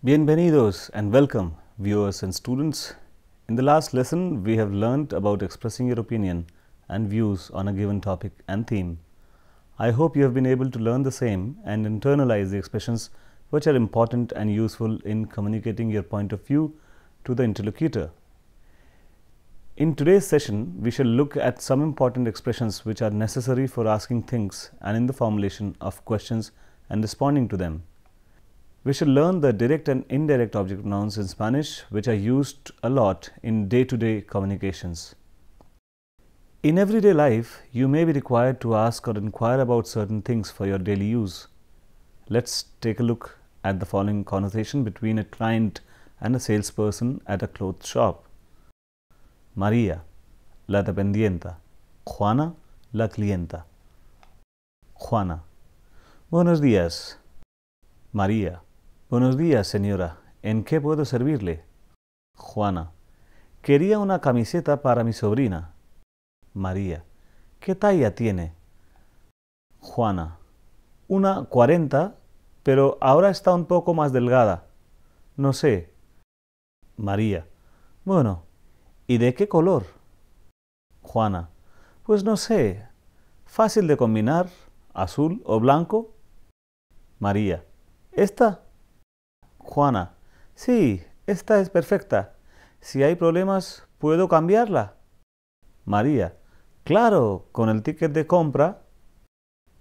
Bienvenidos and welcome, viewers and students. In the last lesson, we have learned about expressing your opinion and views on a given topic and theme. I hope you have been able to learn the same and internalize the expressions which are important and useful in communicating your point of view to the interlocutor. In today's session, we shall look at some important expressions which are necessary for asking things and in the formulation of questions and responding to them. We shall learn the direct and indirect object pronouns in Spanish, which are used a lot in day-to-day communications. In everyday life, you may be required to ask or inquire about certain things for your daily use. Let's take a look at the following conversation between a client and a salesperson at a clothes shop. María, la dependienta. Juana, la clienta. Juana: Buenos días. María: Buenos días, señora. ¿En qué puedo servirle? Juana: Quería una camiseta para mi sobrina. María: ¿Qué talla tiene? Juana: Una 40, pero ahora está un poco más delgada. No sé. María: Bueno, ¿y de qué color? Juana: Pues no sé. Fácil de combinar, azul o blanco. María: ¿Esta? Juana: Sí, esta es perfecta. Si hay problemas, ¿puedo cambiarla? María: Claro, con el ticket de compra.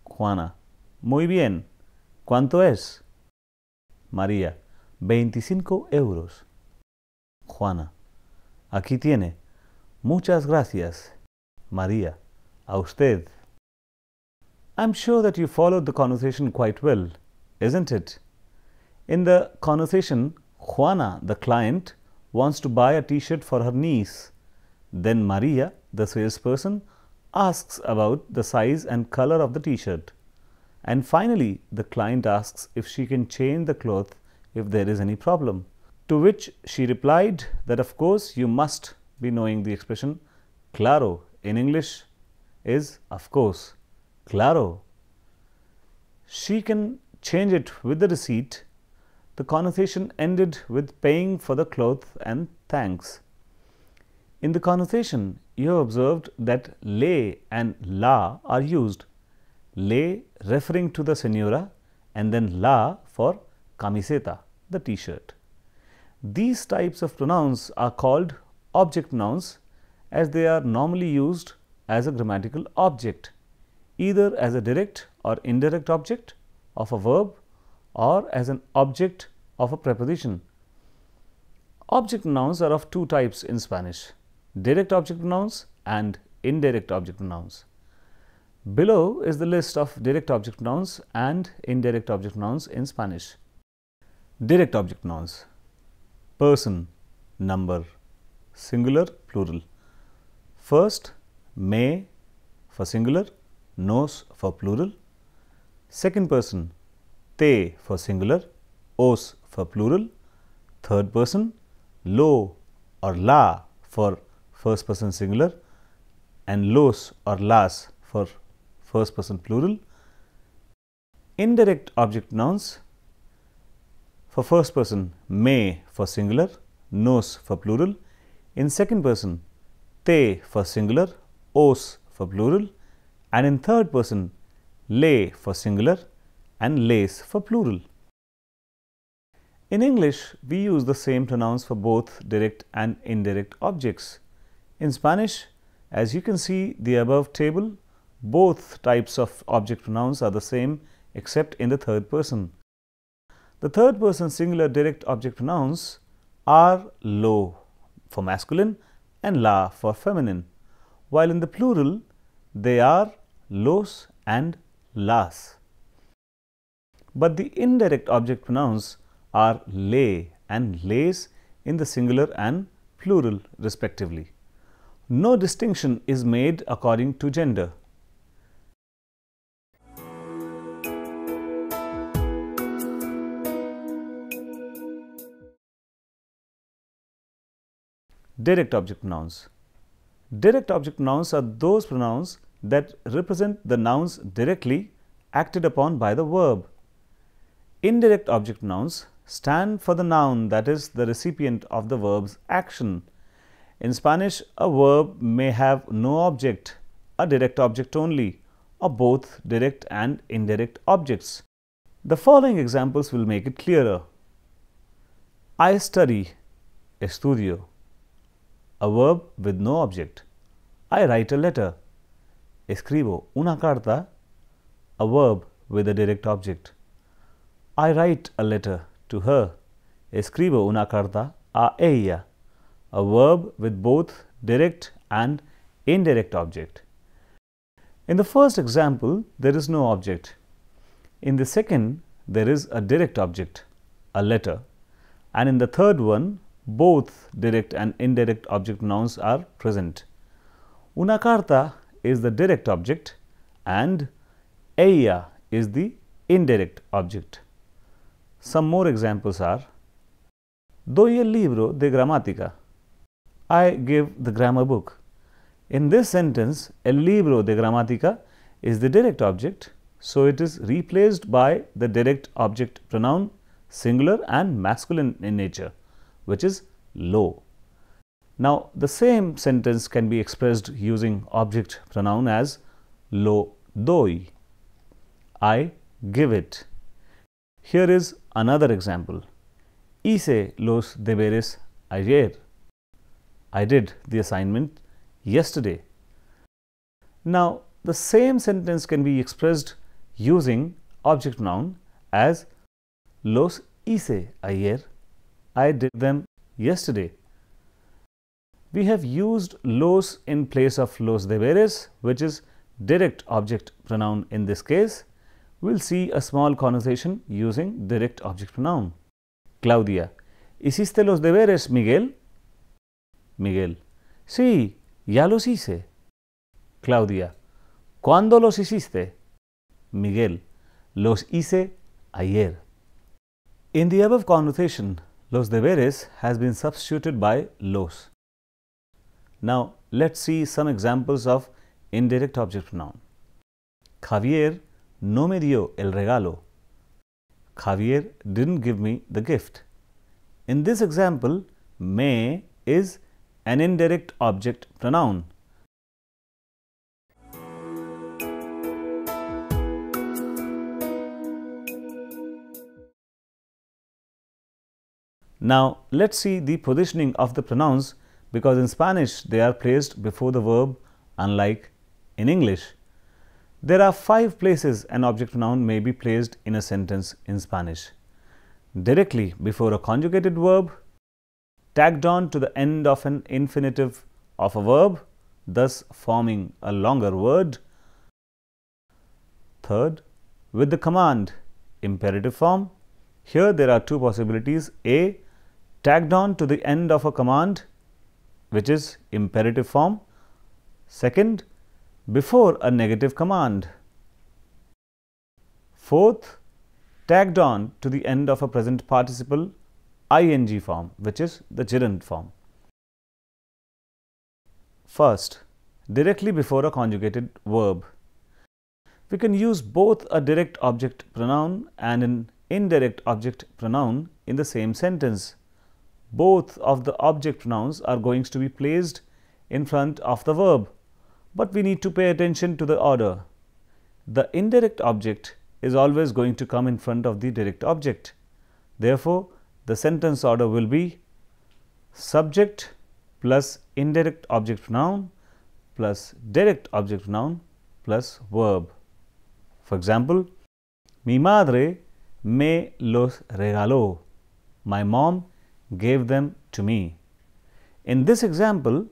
Juana: Muy bien. ¿Cuánto es? María: 25 euros. Juana: Aquí tiene. Muchas gracias. María: A usted. I'm sure that you followed the conversation quite well, isn't it? In the conversation, Juana, the client, wants to buy a t-shirt for her niece. Then Maria, the salesperson, asks about the size and color of the t-shirt. And finally, the client asks if she can change the cloth if there is any problem. To which she replied that of course you must be knowing the expression claro in English is of course. Claro. She can change it with the receipt. The conversation ended with paying for the cloth and thanks. In the conversation, you have observed that le and la are used. Le referring to the señora and then la for camiseta, the t-shirt. These types of pronouns are called object pronouns as they are normally used as a grammatical object, either as a direct or indirect object of a verb or as an object of a preposition. Object pronouns are of two types in Spanish: direct object pronouns and indirect object pronouns. Below is the list of direct object pronouns and indirect object pronouns in Spanish. Direct object pronouns: person, number, singular, plural. First, me for singular, nos for plural. Second person, te for singular, os for plural. Third person, lo or la for first person singular and los or las for first person plural. Indirect object pronouns: for first person, me for singular, nos for plural. In second person, te for singular, os for plural. And in third person, le for singular and les for plural. In English, we use the same pronouns for both direct and indirect objects. In Spanish, as you can see the above table, both types of object pronouns are the same except in the third person. The third person singular direct object pronouns are lo for masculine and la for feminine, while in the plural they are los and las. But the indirect object pronouns are le and les in the singular and plural respectively. No distinction is made according to gender. Direct object pronouns. Direct object pronouns are those pronouns that represent the nouns directly acted upon by the verb. Indirect object pronouns stand for the noun, that is the recipient of the verb's action. In Spanish, a verb may have no object, a direct object only, or both direct and indirect objects. The following examples will make it clearer. I study, estudio, a verb with no object. I write a letter, escribo una carta, a verb with a direct object. I write a letter to her, escribo una carta a ella, a verb with both direct and indirect object. In the first example, there is no object. In the second, there is a direct object, a letter, and in the third one, both direct and indirect object nouns are present. Una carta is the direct object and ella is the indirect object. Some more examples are: doy el libro de gramática. I give the grammar book. In this sentence, el libro de gramática is the direct object, so it is replaced by the direct object pronoun, singular and masculine in nature, which is lo. Now, the same sentence can be expressed using object pronoun as lo doy. I give it. Here is another example. Hice los deberes ayer. I did the assignment yesterday. Now, the same sentence can be expressed using object noun as los hice ayer. I did them yesterday. We have used los in place of los deberes, which is direct object pronoun in this case. We'll see a small conversation using direct object pronoun. Claudia: ¿Hiciste los deberes, Miguel? Miguel: Sí, ya los hice. Claudia: ¿Cuándo los hiciste? Miguel: Los hice ayer. In the above conversation, los deberes has been substituted by los. Now, let's see some examples of indirect object pronoun. Javier no me dio el regalo. Javier didn't give me the gift. In this example, me is an indirect object pronoun. Now, let's see the positioning of the pronouns, because in Spanish they are placed before the verb, unlike in English. There are 5 places an object pronoun may be placed in a sentence in Spanish: directly before a conjugated verb, tacked on to the end of an infinitive of a verb, thus forming a longer word. Third, with the command, imperative form. Here there are 2 possibilities: A, tacked on to the end of a command, which is imperative form. Second, before a negative command. Fourth, tacked on to the end of a present participle ing form, which is the gerund form. First, directly before a conjugated verb. We can use both a direct object pronoun and an indirect object pronoun in the same sentence. Both of the object pronouns are going to be placed in front of the verb, but we need to pay attention to the order. The indirect object is always going to come in front of the direct object. Therefore, the sentence order will be subject plus indirect object pronoun plus direct object pronoun plus verb. For example, mi madre me los regaló. My mom gave them to me. In this example,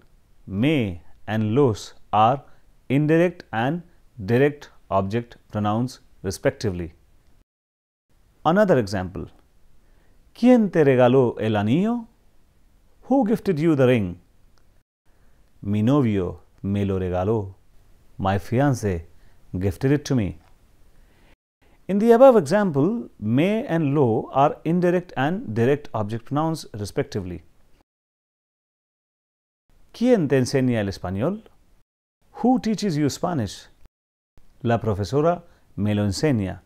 me and los are indirect and direct object pronouns respectively. Another example: ¿Quién te regaló el anillo? Who gifted you the ring? Mi novio me lo regaló. My fiancé gifted it to me. In the above example, me and lo are indirect and direct object pronouns respectively. ¿Quién te enseña el español? Who teaches you Spanish? La profesora me lo enseña.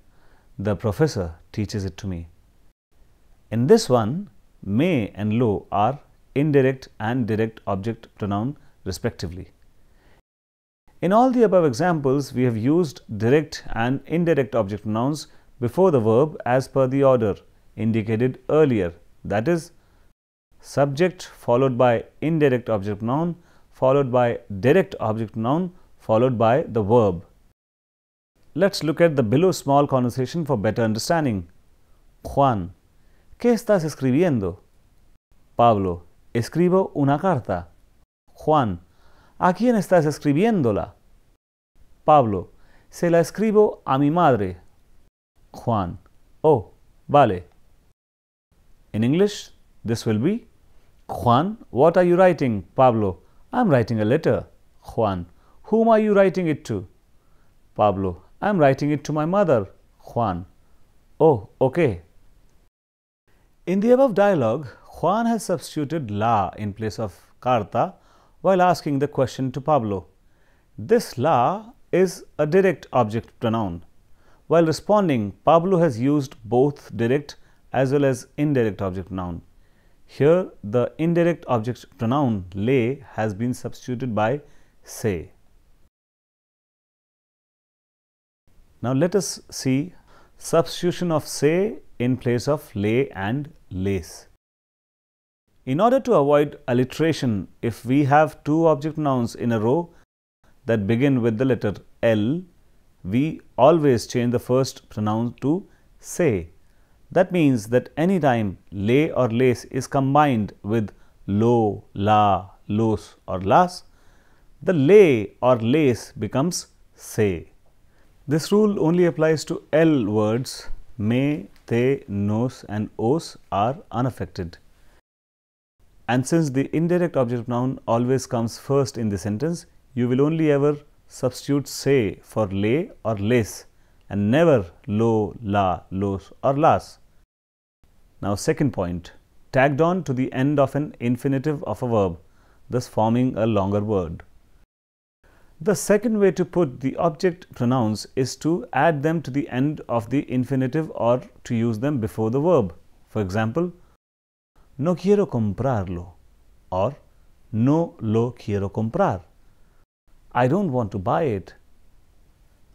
The professor teaches it to me. In this one, me and lo are indirect and direct object pronoun respectively. In all the above examples, we have used direct and indirect object pronouns before the verb as per the order indicated earlier, that is, subject followed by indirect object pronoun followed by direct object pronoun followed by the verb. Let's look at the below small conversation for better understanding. Juan, ¿qué estás escribiendo? Pablo, escribo una carta. Juan, ¿a quién estás escribiéndola? Pablo, se la escribo a mi madre. Juan, oh, vale. In English, this will be, Juan, what are you writing? Pablo, I am writing a letter. Juan, whom are you writing it to? Pablo, I am writing it to my mother. Juan, oh, okay. In the above dialogue, Juan has substituted la in place of carta while asking the question to Pablo. This la is a direct object pronoun. While responding, Pablo has used both direct as well as indirect object pronoun. Here, the indirect object pronoun le has been substituted by se. Now, let us see substitution of se in place of le and les. In order to avoid alliteration, if we have two object pronouns in a row that begin with the letter L, we always change the first pronoun to se. That means that any time le or les is combined with lo, la, los or las, the le or les becomes se. This rule only applies to L words. Me, te, nos and os are unaffected. And since the indirect object pronoun always comes first in the sentence, you will only ever substitute se for le or les and never lo, la, los or las. Now, second point, tagged on to the end of an infinitive of a verb, thus forming a longer word. The second way to put the object pronouns is to add them to the end of the infinitive or to use them before the verb. For example, no quiero comprarlo or no lo quiero comprar. I don't want to buy it.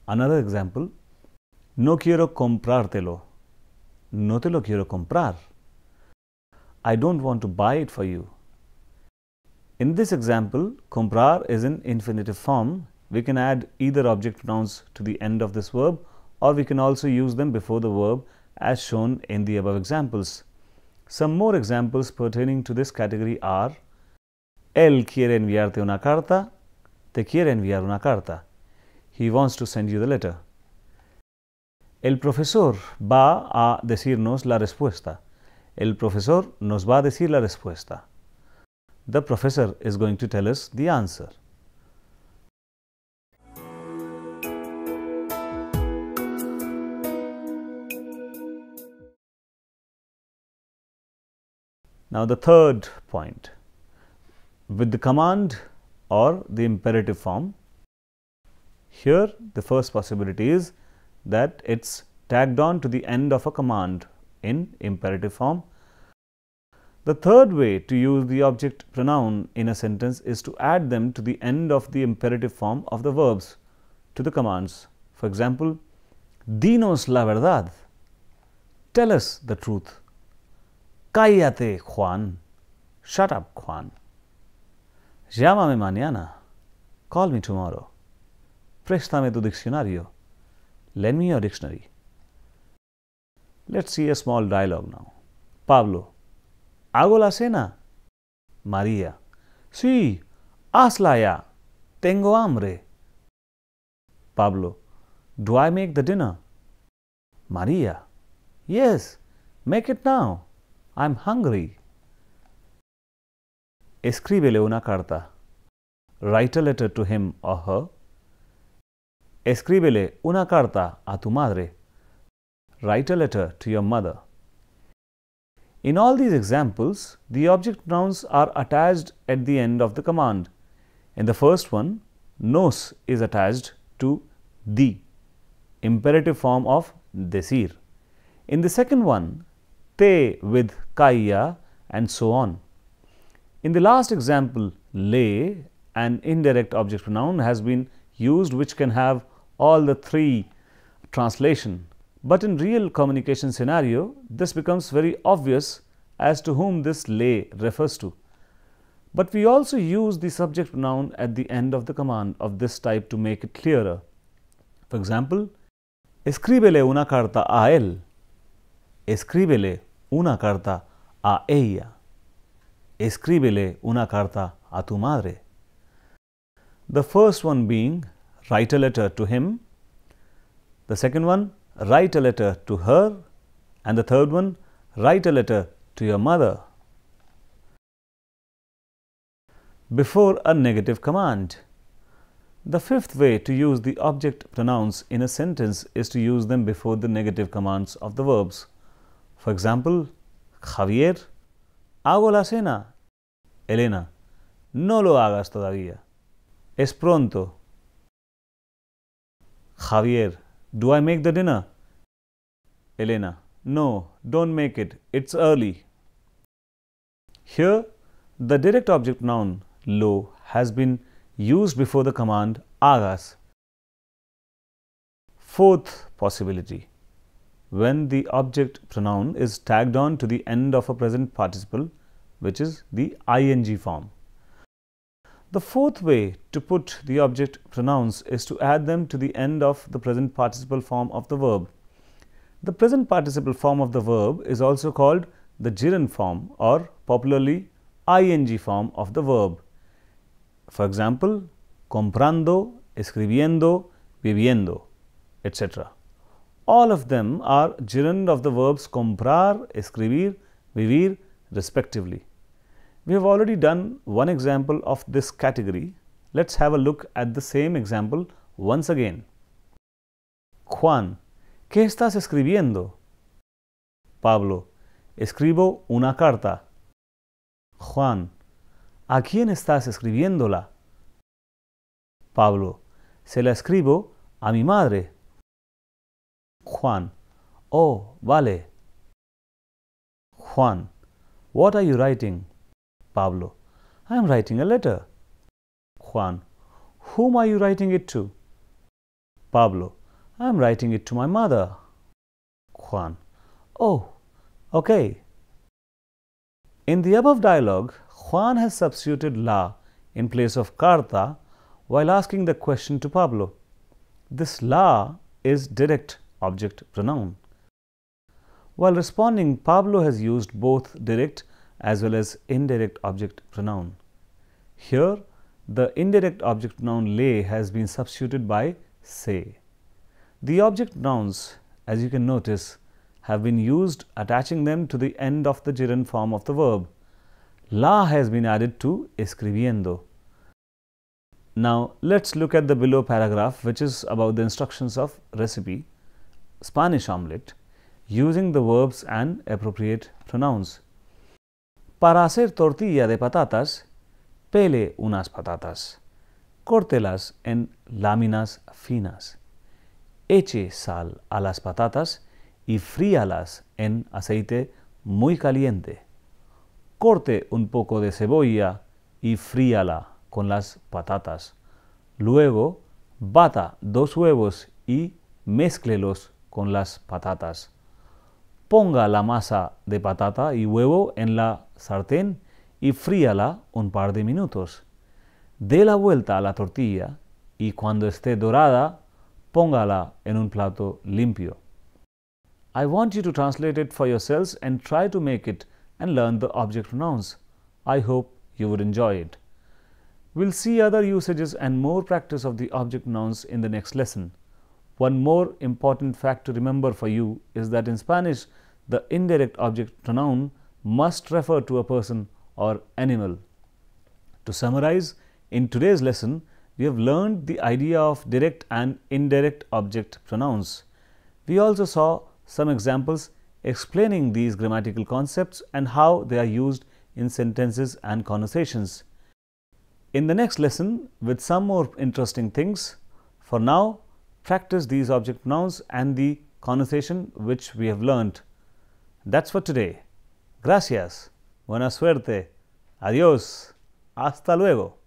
Another example, no quiero comprártelo. No te lo quiero comprar. I don't want to buy it for you. In this example, comprar is in infinitive form. We can add either object pronouns to the end of this verb, or we can also use them before the verb as shown in the above examples. Some more examples pertaining to this category are: Él quiere enviarte una carta. Te quiere enviar una carta. He wants to send you the letter. El profesor va a decirnos la respuesta. El profesor nos va a decir la respuesta. The professor is going to tell us the answer. Now, the third point, with the command or the imperative form. Here, the first possibility is that it's tagged on to the end of a command in imperative form. The third way to use the object pronoun in a sentence is to add them to the end of the imperative form of the verbs to the commands. For example, dinos la verdad. Tell us the truth. Cállate, Juan. Shut up, Juan. Llámame mañana. Call me tomorrow. Préstame tu diccionario. Lend me your dictionary. Let's see a small dialogue now. Pablo. ¿Hago la cena? María. Sí, hazla ya. Tengo hambre. Pablo. Do I make the dinner? María. Yes, make it now. I'm hungry. Escríbele una carta. Write a letter to him or her. Escríbele una carta a tu madre. Write a letter to your mother. In all these examples, the object pronouns are attached at the end of the command. In the first one, nos is attached to di, imperative form of decir. In the second one, te with kaya, and so on. In the last example, le, an indirect object pronoun, has been used which can have all the three translation. But in real communication scenario, this becomes very obvious as to whom this le refers to. But we also use the subject pronoun at the end of the command of this type to make it clearer. For example, escríbele una carta a él. Escríbele una carta a ella. Escríbele una carta a tu madre. The first one being write a letter to him. The second one, write a letter to her. And the third one, write a letter to your mother. Before a negative command. The fifth way to use the object pronouns in a sentence is to use them before the negative commands of the verbs. For example, Javier, hago la cena. Elena, no lo hagas todavía. Es pronto. Javier, do I make the dinner? Elena, no, don't make it. It's early. Here, the direct object noun lo has been used before the command hagas. Fourth possibility, when the object pronoun is tagged on to the end of a present participle, which is the ing form. The fourth way to put the object pronouns is to add them to the end of the present participle form of the verb. The present participle form of the verb is also called the gerund form or popularly ing form of the verb. For example, comprando, escribiendo, viviendo, etc. All of them are gerund of the verbs comprar, escribir, vivir respectively. We have already done one example of this category. Let's have a look at the same example once again. Juan, ¿qué estás escribiendo? Pablo, escribo una carta. Juan, ¿a quién estás escribiéndola? Pablo, se la escribo a mi madre. Juan, oh, vale. Juan, what are you writing? Pablo, I am writing a letter. Juan, whom are you writing it to? Pablo, I am writing it to my mother. Juan, oh, okay. In the above dialogue, Juan has substituted la in place of carta while asking the question to Pablo. This la is direct object pronoun. While responding, Pablo has used both direct as well as indirect object pronoun. Here, the indirect object pronoun le has been substituted by se. The object pronouns, as you can notice, have been used attaching them to the end of the gerund form of the verb. La has been added to escribiendo. Now, let's look at the below paragraph, which is about the instructions of recipe, Spanish omelette, using the verbs and appropriate pronouns. Para hacer tortilla de patatas, pele unas patatas. Córtelas en láminas finas. Eche sal a las patatas y fríalas en aceite muy caliente. Corte un poco de cebolla y fríala con las patatas. Luego, bata 2 huevos y mézclelos con las patatas. Ponga la masa de patata y huevo en la sartén y fríala un par de minutos. Dé la vuelta a la tortilla y cuando esté dorada, póngala en un plato limpio. I want you to translate it for yourselves and try to make it and learn the object pronouns. I hope you would enjoy it. We'll see other usages and more practice of the object pronouns in the next lesson. One more important fact to remember for you is that in Spanish, the indirect object pronoun must refer to a person or animal. To summarize, in today's lesson, we have learned the idea of direct and indirect object pronouns. We also saw some examples explaining these grammatical concepts and how they are used in sentences and conversations. In the next lesson, with some more interesting things, for now, practice these object pronouns and the conversation which we have learnt. That's for today. Gracias. Buena suerte. Adiós. Hasta luego.